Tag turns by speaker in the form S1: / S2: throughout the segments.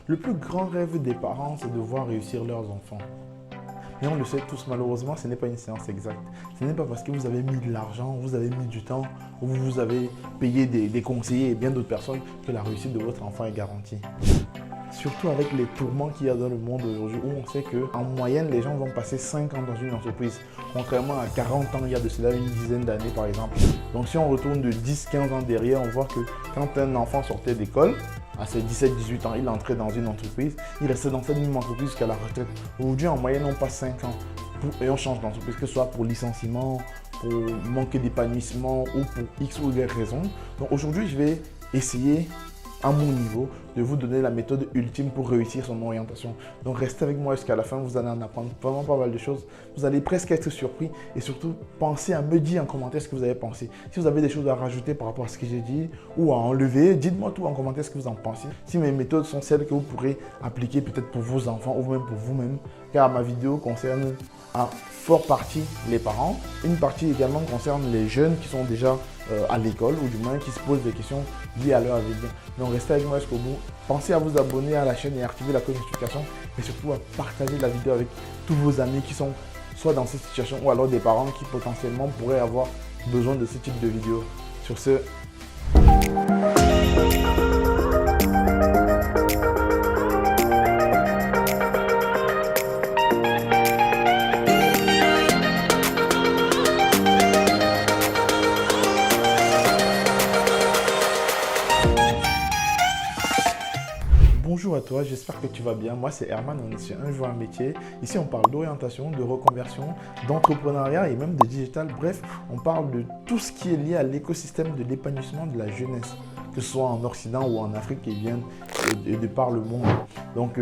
S1: Le plus grand rêve des parents, c'est de voir réussir leurs enfants. Mais on le sait tous, malheureusement, ce n'est pas une science exacte. Ce n'est pas parce que vous avez mis de l'argent, vous avez mis du temps, ou vous avez payé des conseillers et bien d'autres personnes que la réussite de votre enfant est garantie. Surtout avec les tourments qu'il y a dans le monde aujourd'hui, où on sait qu'en moyenne, les gens vont passer 5 ans dans une entreprise. Contrairement à 40 ans, il y a de cela une dizaine d'années par exemple. Donc si on retourne de 10-15 ans derrière, on voit que quand un enfant sortait d'école, à ses 17-18 ans, il entrait dans une entreprise, il restait dans cette même entreprise jusqu'à la retraite. Aujourd'hui, en moyenne, on passe 5 ans et on change d'entreprise, que ce soit pour licenciement, pour manque d'épanouissement ou pour X ou Y raison. Donc aujourd'hui, je vais essayer à mon niveau de vous donner la méthode ultime pour réussir son orientation. Donc restez avec moi jusqu'à la fin, vous allez en apprendre vraiment pas mal de choses. Vous allez presque être surpris et surtout pensez à me dire en commentaire ce que vous avez pensé. Si vous avez des choses à rajouter par rapport à ce que j'ai dit ou à enlever, dites-moi tout en commentaire ce que vous en pensez. Si mes méthodes sont celles que vous pourrez appliquer peut-être pour vos enfants ou même pour vous-même, car ma vidéo concerne en forte partie les parents. Une partie également concerne les jeunes qui sont déjà à l'école ou du moins qui se posent des questions liées à leur avenir. Donc restez avec moi jusqu'au bout. Pensez à vous abonner à la chaîne et à activer la cloche de notification, mais surtout à partager la vidéo avec tous vos amis qui sont soit dans cette situation ou alors des parents qui potentiellement pourraient avoir besoin de ce type de vidéo. Sur ce, bonjour à toi, j'espère que tu vas bien. Moi, c'est Herman, on est sur Un jour un métier. Ici, on parle d'orientation, de reconversion, d'entrepreneuriat et même de digital. Bref, on parle de tout ce qui est lié à l'écosystème de l'épanouissement de la jeunesse, que ce soit en Occident ou en Afrique qui viennent de par le monde. Donc,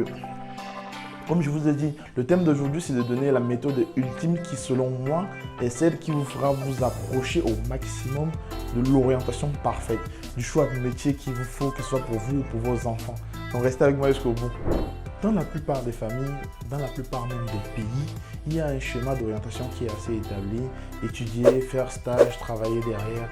S1: comme je vous ai dit, le thème d'aujourd'hui, c'est de donner la méthode ultime qui, selon moi, est celle qui vous fera vous approcher au maximum de l'orientation parfaite, du choix de métier qu'il vous faut, que ce soit pour vous ou pour vos enfants. Donc restez avec moi jusqu'au bout. Dans la plupart des familles, dans la plupart même des pays, il y a un schéma d'orientation qui est assez établi. Étudier, faire stage, travailler derrière,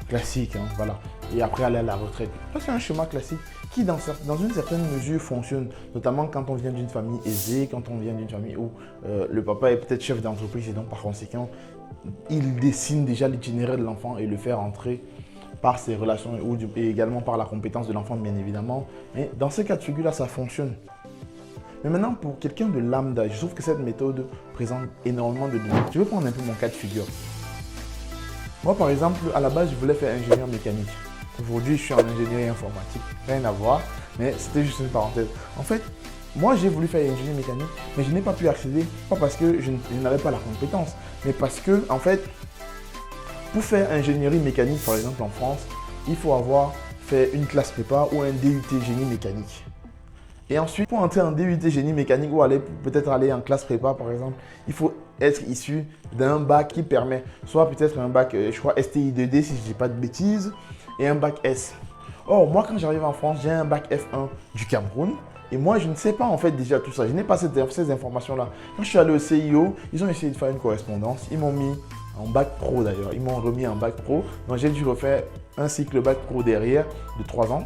S1: classique, hein, voilà. Et après aller à la retraite. Ça, c'est un schéma classique qui, dans une certaine mesure, fonctionne. Notamment quand on vient d'une famille aisée, quand on vient d'une famille où le papa est peut-être chef d'entreprise et donc par conséquent, il dessine déjà l'itinéraire de l'enfant et le fait entrer par ses relations et également par la compétence de l'enfant, bien évidemment. Mais dans ce cas de figure-là, ça fonctionne. Mais maintenant, pour quelqu'un de lambda, je trouve que cette méthode présente énormément de limites. Je vais prendre un peu mon cas de figure. Moi, par exemple, à la base, je voulais faire ingénieur mécanique. Aujourd'hui, je suis en ingénierie informatique. Rien à voir, mais c'était juste une parenthèse. En fait, moi, j'ai voulu faire ingénierie mécanique, mais je n'ai pas pu accéder, pas parce que je n'avais pas la compétence, mais parce que, en fait, pour faire ingénierie mécanique, par exemple en France, il faut avoir fait une classe prépa ou un DUT génie mécanique. Et ensuite, pour entrer en DUT génie mécanique ou peut-être aller en classe prépa, par exemple, il faut être issu d'un bac qui permet soit peut-être un bac, je crois STI 2D si je ne dis pas de bêtises, et un bac S. Or, moi, quand j'arrive en France, j'ai un bac F1 du Cameroun. Et moi, je ne sais pas en fait déjà tout ça. Je n'ai pas ces informations-là. Quand je suis allé au CIO, ils ont essayé de faire une correspondance. Ils m'ont mis en bac pro d'ailleurs. Ils m'ont remis en bac pro. Donc, j'ai dû refaire un cycle bac pro derrière de 3 ans.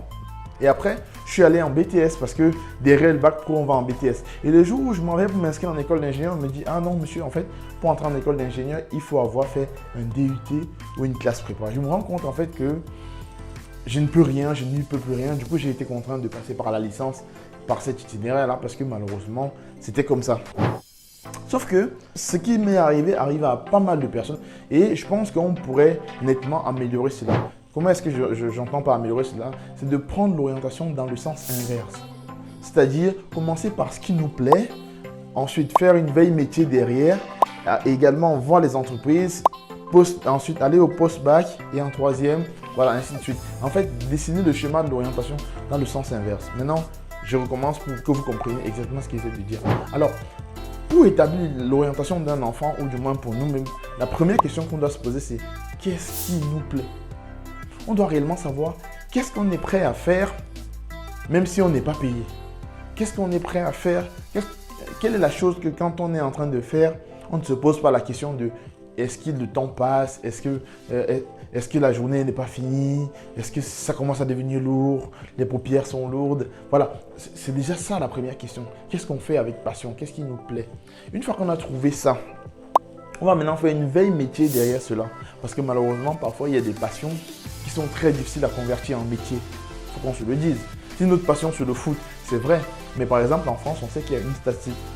S1: Et après, je suis allé en BTS parce que derrière le bac pro, on va en BTS. Et le jour où je m'en vais pour m'inscrire en école d'ingénieur, on me dit « Ah non, monsieur, en fait, pour entrer en école d'ingénieur, il faut avoir fait un DUT ou une classe prépa. » Je me rends compte en fait que je ne peux rien, je n'y peux plus rien. Du coup, j'ai été contraint de passer par la licence, par cet itinéraire-là, parce que malheureusement, c'était comme ça. Sauf que ce qui m'est arrivé arrive à pas mal de personnes et je pense qu'on pourrait nettement améliorer cela. Comment est-ce que j'entends par améliorer cela? C'est de prendre l'orientation dans le sens inverse. C'est-à-dire commencer par ce qui nous plaît, ensuite faire une veille métier derrière, également voir les entreprises, ensuite aller au post-bac et en troisième, voilà, ainsi de suite. En fait, dessiner le schéma de l'orientation dans le sens inverse. Maintenant, je recommence pour que vous compreniez exactement ce qu'il essaie de dire. Alors, pour établir l'orientation d'un enfant, ou du moins pour nous-mêmes, la première question qu'on doit se poser, c'est qu'est-ce qui nous plaît? On doit réellement savoir qu'est-ce qu'on est prêt à faire, même si on n'est pas payé. Qu'est-ce qu'on est prêt à faire? Quelle est la chose que quand on est en train de faire, on ne se pose pas la question de est-ce que le temps passe? Est-ce que la journée n'est pas finie? Est-ce que ça commence à devenir lourd? Les paupières sont lourdes? Voilà, c'est déjà ça la première question. Qu'est-ce qu'on fait avec passion? Qu'est-ce qui nous plaît? Une fois qu'on a trouvé ça, on va maintenant faire une veille métier derrière cela. Parce que malheureusement, parfois, il y a des passions qui sont très difficiles à convertir en métier. Il faut qu'on se le dise. Si notre passion c'est le foot, c'est vrai. Mais par exemple, en France, on sait qu'il y a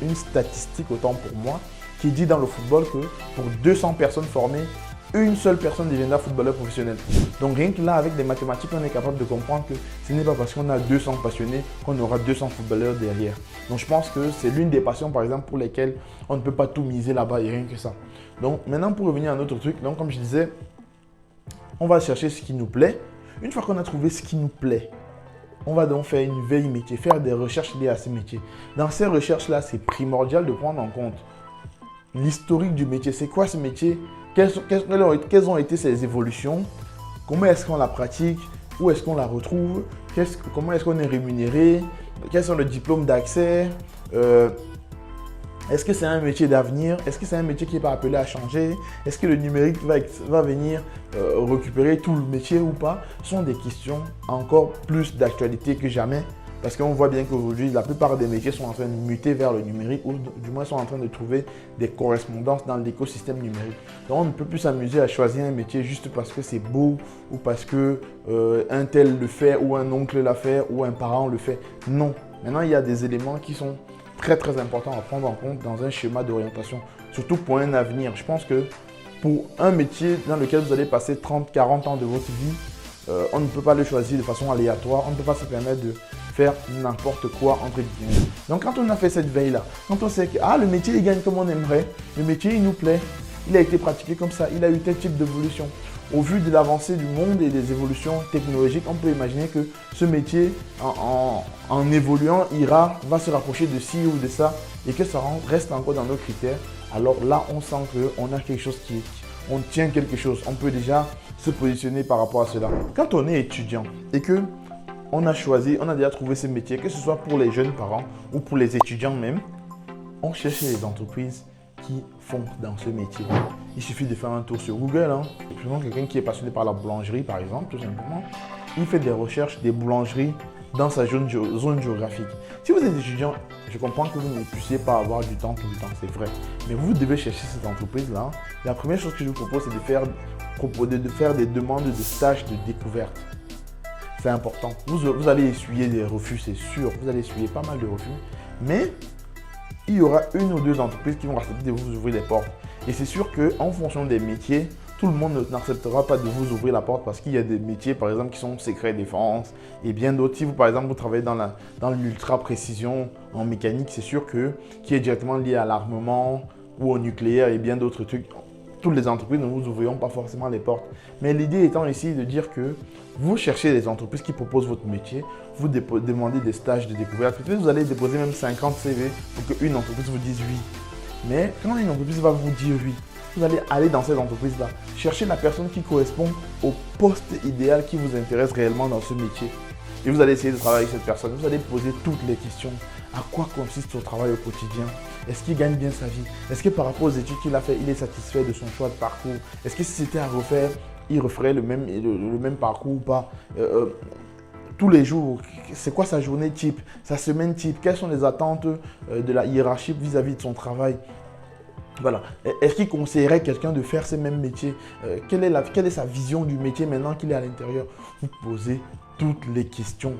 S1: une statistique, autant pour moi, qui dit dans le football que pour 200 personnes formées, une seule personne deviendra footballeur professionnel. Donc rien que là, avec des mathématiques, on est capable de comprendre que ce n'est pas parce qu'on a 200 passionnés qu'on aura 200 footballeurs derrière. Donc je pense que c'est l'une des passions, par exemple, pour lesquelles on ne peut pas tout miser là-bas et rien que ça. Donc maintenant, pour revenir à un autre truc, donc comme je disais, on va chercher ce qui nous plaît. Une fois qu'on a trouvé ce qui nous plaît, on va donc faire une veille métier, faire des recherches liées à ces métiers. Dans ces recherches-là, c'est primordial de prendre en compte l'historique du métier. C'est quoi ce métier? Quelles ont été ses évolutions? Comment est-ce qu'on la pratique? Où est-ce qu'on la retrouve? Comment est-ce qu'on est rémunéré? Quels sont les diplômes d'accès? Est-ce que c'est un métier d'avenir? Est-ce que c'est un métier qui n'est pas appelé à changer? Est-ce que le numérique va venir récupérer tout le métier ou pas? Ce sont des questions encore plus d'actualité que jamais. Parce qu'on voit bien qu'aujourd'hui, la plupart des métiers sont en train de muter vers le numérique ou du moins sont en train de trouver des correspondances dans l'écosystème numérique. Donc on ne peut plus s'amuser à choisir un métier juste parce que c'est beau ou parce que un tel le fait ou un oncle l'a fait ou un parent le fait. Non. Maintenant, il y a des éléments qui sont très importants à prendre en compte dans un schéma d'orientation, surtout pour un avenir. Je pense que pour un métier dans lequel vous allez passer 30-40 ans de votre vie, on ne peut pas le choisir de façon aléatoire, on ne peut pas se permettre de faire n'importe quoi entre guillemets. Donc quand on a fait cette veille-là, quand on sait que le métier il gagne comme on aimerait, le métier il nous plaît, il a été pratiqué comme ça, il a eu tel type d'évolution. Au vu de l'avancée du monde et des évolutions technologiques, on peut imaginer que ce métier, en évoluant, va se rapprocher de ci ou de ça et que ça reste encore dans nos critères. Alors là, on sent qu'on a quelque chose on tient quelque chose. On peut déjà se positionner par rapport à cela. Quand on est étudiant et que on a déjà trouvé ce métier, que ce soit pour les jeunes parents ou pour les étudiants même, on cherche les entreprises qui font dans ce métier. Il suffit de faire un tour sur Google. Quelqu'un qui est passionné par la boulangerie, par exemple, tout simplement, il fait des recherches des boulangeries dans sa zone géographique. Si vous êtes étudiant, je comprends que vous ne puissiez pas avoir du temps tout le temps, c'est vrai. Mais vous devez chercher cette entreprise-là. La première chose que je vous propose, c'est de faire des demandes de stages de découverte. C'est important. Vous allez essuyer des refus, c'est sûr. Vous allez essuyer pas mal de refus. Mais il y aura une ou deux entreprises qui vont accepter de vous ouvrir les portes. Et c'est sûr qu'en fonction des métiers, tout le monde n'acceptera pas de vous ouvrir la porte parce qu'il y a des métiers, par exemple, qui sont secret défense et bien d'autres. Si vous, par exemple, vous travaillez dans l'ultra précision en mécanique, c'est sûr que qui est directement lié à l'armement ou au nucléaire et bien d'autres trucs, toutes les entreprises ne vous ouvriront pas forcément les portes. Mais l'idée étant ici de dire que vous cherchez des entreprises qui proposent votre métier, vous demandez des stages de découverte. Peut-être vous allez déposer même 50 CV pour qu'une entreprise vous dise oui. Mais quand une entreprise va vous dire oui, vous allez aller dans cette entreprise-là, chercher la personne qui correspond au poste idéal qui vous intéresse réellement dans ce métier. Et vous allez essayer de travailler avec cette personne. Vous allez poser toutes les questions. À quoi consiste son travail au quotidien? Est-ce qu'il gagne bien sa vie? Est-ce que par rapport aux études qu'il a fait, il est satisfait de son choix de parcours? Est-ce que si c'était à refaire, il referait le même parcours ou pas? Tous les jours, c'est quoi sa journée type, sa semaine type? Quelles sont les attentes de la hiérarchie vis-à-vis de son travail? Voilà. Est-ce qu'il conseillerait quelqu'un de faire ce même métier? Quelle est sa vision du métier maintenant qu'il est à l'intérieur? Vous posez toutes les questions.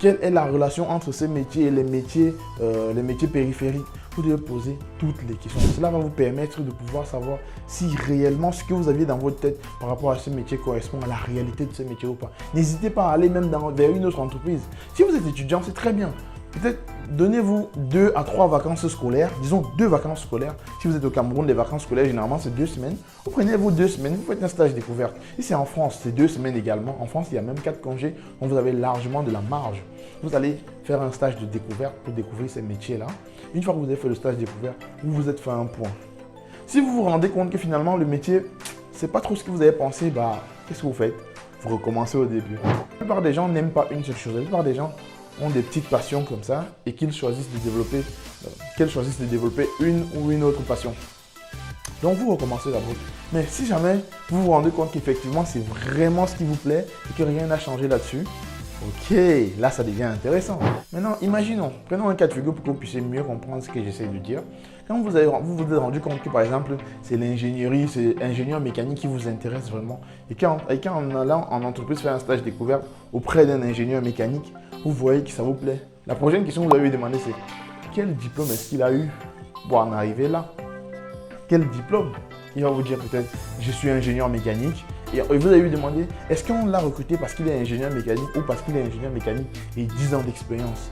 S1: Quelle est la relation entre ces métiers et les métiers périphériques? Vous devez poser toutes les questions. Cela va vous permettre de pouvoir savoir si réellement ce que vous aviez dans votre tête par rapport à ce métier correspond à la réalité de ce métier ou pas. N'hésitez pas à aller même vers une autre entreprise. Si vous êtes étudiant, c'est très bien. Peut-être donnez-vous 2 à 3 vacances scolaires, disons 2 vacances scolaires. Si vous êtes au Cameroun, les vacances scolaires, généralement, c'est 2 semaines. Vous prenez vos 2 semaines, vous faites un stage découverte. Et c'est en France, c'est 2 semaines également. En France, il y a même 4 congés, donc vous avez largement de la marge. Vous allez faire un stage de découverte pour découvrir ces métiers-là. Une fois que vous avez fait le stage de découverte, vous vous êtes fait un point. Si vous vous rendez compte que finalement, le métier, c'est pas trop ce que vous avez pensé, qu'est-ce que vous faites? Vous recommencez au début. La plupart des gens n'aiment pas une seule chose. La plupart des gens ont des petites passions comme ça et qu'elles choisissent de développer une ou une autre passion. Donc, vous recommencez la vôtre. Mais si jamais vous vous rendez compte qu'effectivement, c'est vraiment ce qui vous plaît et que rien n'a changé là-dessus, ok, là, ça devient intéressant. Maintenant, imaginons, prenons un cas de figure pour que vous puissiez mieux comprendre ce que j'essaie de dire. Quand vous vous êtes rendu compte que, par exemple, c'est l'ingénierie, c'est l'ingénieur mécanique qui vous intéresse vraiment, et qu'en allant en entreprise faire un stage découverte auprès d'un ingénieur mécanique, vous voyez que ça vous plaît. La prochaine question que vous allez lui demander, c'est quel diplôme est-ce qu'il a eu pour en arriver là? Quel diplôme? Il va vous dire peut-être, je suis ingénieur mécanique. Et vous allez lui demander, est-ce qu'on l'a recruté parce qu'il est ingénieur mécanique ou parce qu'il est ingénieur mécanique et 10 ans d'expérience?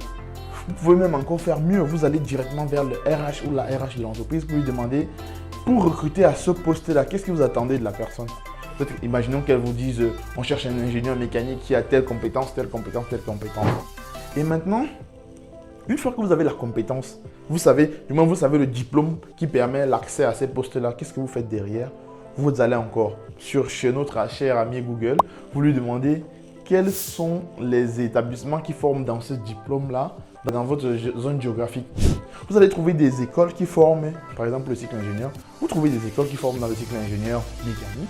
S1: Vous pouvez même encore faire mieux. Vous allez directement vers le RH ou la RH de l'entreprise pour lui demander, pour recruter à ce poste-là, qu'est-ce que vous attendez de la personne? Peut-être, imaginons qu'elle vous dise, on cherche un ingénieur mécanique qui a telle compétence, telle compétence, telle compétence. Et maintenant, une fois que vous avez la compétence, vous savez, du moins vous savez le diplôme qui permet l'accès à ces postes-là, qu'est-ce que vous faites derrière? Vous allez encore chez notre cher ami Google, vous lui demandez quels sont les établissements qui forment dans ce diplôme-là, dans votre zone géographique. Vous allez trouver des écoles qui forment, par exemple le cycle ingénieur. Vous trouvez des écoles qui forment dans le cycle ingénieur mécanique.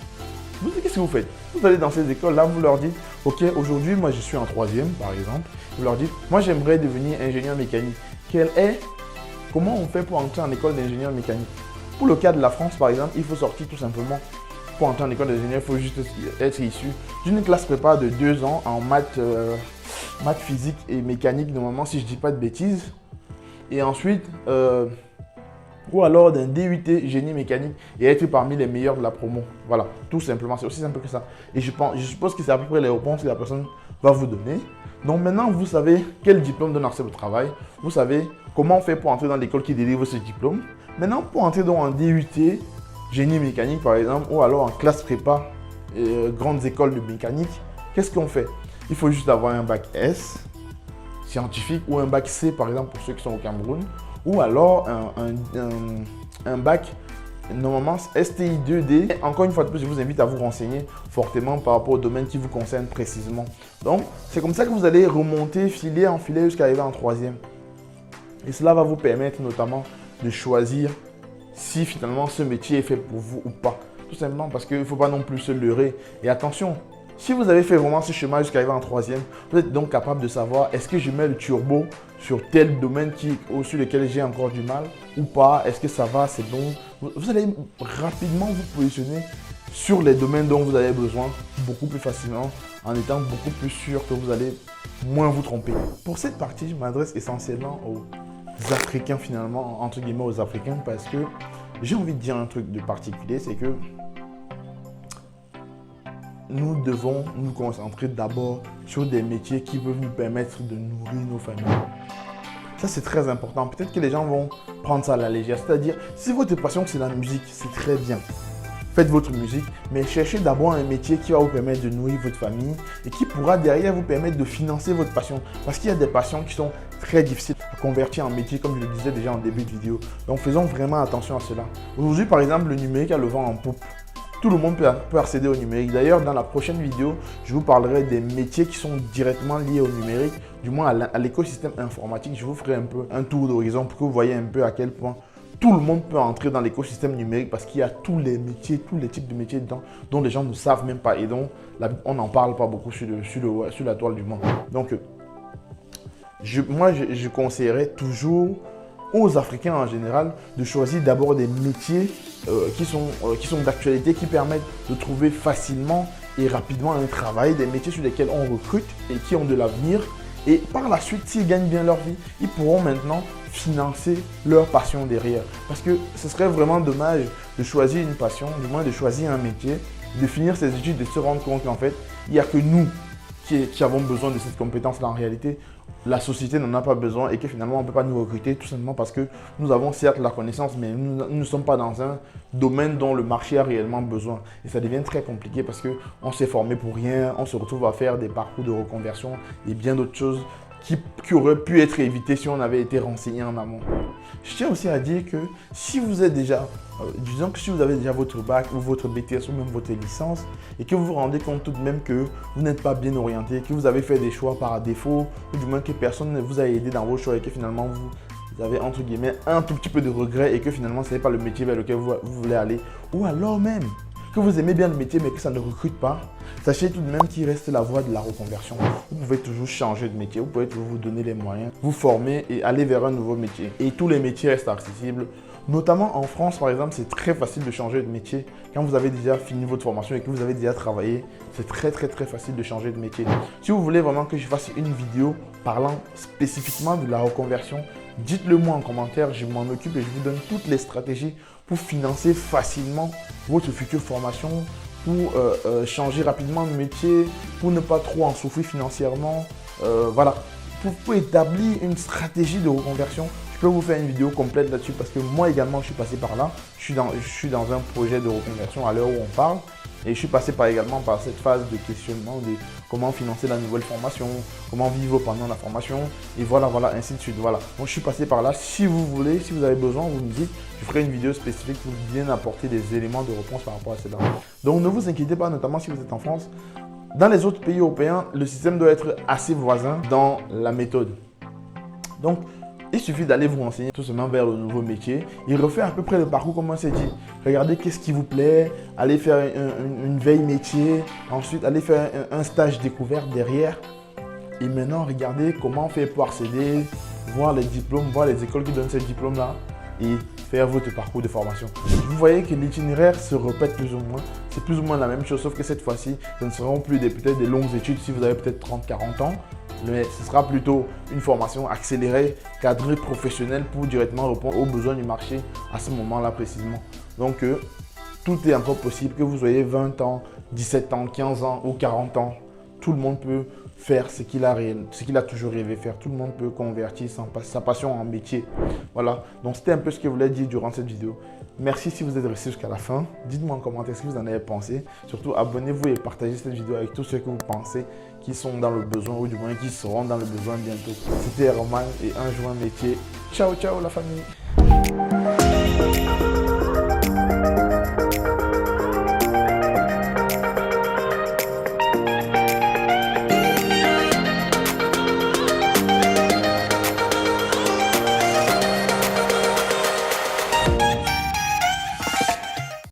S1: Qu'est-ce que vous faites? Vous allez dans ces écoles-là, vous leur dites, ok, aujourd'hui, moi je suis en 3e, par exemple. Vous leur dites, moi j'aimerais devenir ingénieur mécanique. Comment on fait pour entrer en école d'ingénieur mécanique? Pour le cas de la France, par exemple, il faut sortir tout simplement. Pour entrer en école d'ingénieur, il faut juste être issu d'une classe prépa de 2 ans en maths, physique et mécanique, normalement, si je ne dis pas de bêtises. Et ensuite, ou alors d'un DUT génie mécanique et être parmi les meilleurs de la promo. Voilà, tout simplement, c'est aussi simple que ça. Et je suppose que c'est à peu près les réponses que la personne va vous donner. Donc maintenant, vous savez quel diplôme donne accès au travail. Vous savez comment on fait pour entrer dans l'école qui délivre ce diplôme. Maintenant, pour entrer dans un DUT, génie mécanique par exemple, ou alors en classe prépa, grandes écoles de mécanique, qu'est-ce qu'on fait? Il faut juste avoir un bac S, scientifique, ou un bac C par exemple pour ceux qui sont au Cameroun, ou alors un bac, normalement STI 2D. Encore une fois de plus, je vous invite à vous renseigner fortement par rapport au domaine qui vous concerne précisément. Donc, c'est comme ça que vous allez remonter, filer en filet jusqu'à arriver en 3e. Et cela va vous permettre notamment de choisir si finalement ce métier est fait pour vous ou pas. Tout simplement parce qu'il ne faut pas non plus se leurrer. Et attention, si vous avez fait vraiment ce chemin jusqu'à arriver en 3e, vous êtes donc capable de savoir est-ce que je mets le turbo sur tel domaine sur lequel j'ai encore du mal ou pas. Est-ce que ça va, c'est bon. Vous allez rapidement vous positionner sur les domaines dont vous avez besoin beaucoup plus facilement en étant beaucoup plus sûr que vous allez moins vous tromper. Pour cette partie, je m'adresse essentiellement aux Africains finalement, entre guillemets aux Africains, parce que j'ai envie de dire un truc de particulier, c'est que nous devons nous concentrer d'abord sur des métiers qui peuvent nous permettre de nourrir nos familles. Ça, c'est très important. Peut-être que les gens vont prendre ça à la légère. C'est-à-dire, si votre passion, c'est la musique, c'est très bien. Faites votre musique, mais cherchez d'abord un métier qui va vous permettre de nourrir votre famille et qui pourra derrière vous permettre de financer votre passion. Parce qu'il y a des passions qui sont très difficiles à convertir en métier, comme je le disais déjà en début de vidéo. Donc, faisons vraiment attention à cela. Aujourd'hui, par exemple, le numérique a le vent en poupe. Tout le monde peut accéder au numérique. D'ailleurs, dans la prochaine vidéo, je vous parlerai des métiers qui sont directement liés au numérique, du moins à l'écosystème informatique. Je vous ferai un peu un tour d'horizon pour que vous voyez un peu à quel point tout le monde peut entrer dans l'écosystème numérique parce qu'il y a tous les métiers, tous les types de métiers dedans dont les gens ne savent même pas et dont on n'en parle pas beaucoup sur la toile du monde. Donc, moi, je conseillerais toujours aux Africains en général de choisir d'abord des métiers qui sont d'actualité, qui permettent de trouver facilement et rapidement un travail, des métiers sur lesquels on recrute et qui ont de l'avenir. Et par la suite, s'ils gagnent bien leur vie, ils pourront maintenant financer leur passion derrière. Parce que ce serait vraiment dommage de choisir une passion, du moins de choisir un métier, de finir ses études et de se rendre compte qu'en fait, il n'y a que nous qui avons besoin de cette compétence-là en réalité. La société n'en a pas besoin et que finalement on ne peut pas nous recruter tout simplement parce que nous avons certes la connaissance mais nous ne sommes pas dans un domaine dont le marché a réellement besoin. Et ça devient très compliqué parce qu'on s'est formé pour rien, on se retrouve à faire des parcours de reconversion et bien d'autres choses qui auraient pu être évitées si on avait été renseigné en amont. Je tiens aussi à dire que si vous êtes déjà, disons que si vous avez déjà votre bac ou votre BTS ou même votre licence et que vous vous rendez compte tout de même que vous n'êtes pas bien orienté, que vous avez fait des choix par défaut ou du moins que personne ne vous a aidé dans vos choix et que finalement vous avez entre guillemets un tout petit peu de regret et que finalement ce n'est pas le métier vers lequel vous voulez aller, ou alors même que vous aimez bien le métier mais que ça ne recrute pas, sachez tout de même qu'il reste la voie de la reconversion. Vous pouvez toujours changer de métier, vous pouvez toujours vous donner les moyens, vous former et aller vers un nouveau métier. Et tous les métiers restent accessibles. Notamment en France, par exemple, c'est très facile de changer de métier. Quand vous avez déjà fini votre formation et que vous avez déjà travaillé, c'est très facile de changer de métier. Si vous voulez vraiment que je fasse une vidéo parlant spécifiquement de la reconversion, dites-le moi en commentaire, je m'en occupe et je vous donne toutes les stratégies pour financer facilement votre future formation, pour changer rapidement de métier, pour ne pas trop en souffrir financièrement. Voilà, pour établir une stratégie de reconversion. Je peux vous faire une vidéo complète là-dessus parce que moi également je suis passé par là. Je suis dans un projet de reconversion à l'heure où on parle et je suis passé également par cette phase de questionnement de comment financer la nouvelle formation, comment vivre pendant la formation et voilà, ainsi de suite. Voilà. Donc je suis passé par là. Si vous voulez, si vous avez besoin, vous me dites, je ferai une vidéo spécifique pour bien apporter des éléments de réponse par rapport à cela. Donc ne vous inquiétez pas, notamment si vous êtes en France. Dans les autres pays européens, le système doit être assez voisin dans la méthode. Donc, il suffit d'aller vous renseigner tout simplement vers le nouveau métier. Il refait à peu près le parcours comme on s'est dit. Regardez qu'est-ce qui vous plaît, allez faire une veille métier, ensuite allez faire un stage découverte derrière. Et maintenant, regardez comment faire pour accéder, voir les diplômes, voir les écoles qui donnent ces diplômes-là et faire votre parcours de formation. Vous voyez que l'itinéraire se répète plus ou moins. C'est plus ou moins la même chose, sauf que cette fois-ci, ce ne seront plus peut-être des longues études si vous avez peut-être 30-40 ans. Mais ce sera plutôt une formation accélérée, cadrée, professionnelle pour directement répondre aux besoins du marché à ce moment-là précisément. Donc, tout est encore possible, que vous soyez 20 ans, 17 ans, 15 ans ou 40 ans. Tout le monde peut faire ce qu'il a toujours rêvé faire. Tout le monde peut convertir sa passion en métier. Voilà, donc c'était un peu ce que je voulais dire durant cette vidéo. Merci si vous êtes resté jusqu'à la fin. Dites-moi en commentaire ce que vous en avez pensé. Surtout, abonnez-vous et partagez cette vidéo avec tous ceux que vous pensez qui sont dans le besoin ou du moins qui seront dans le besoin bientôt. C'était Herman et un jour un métier. Ciao, ciao la famille.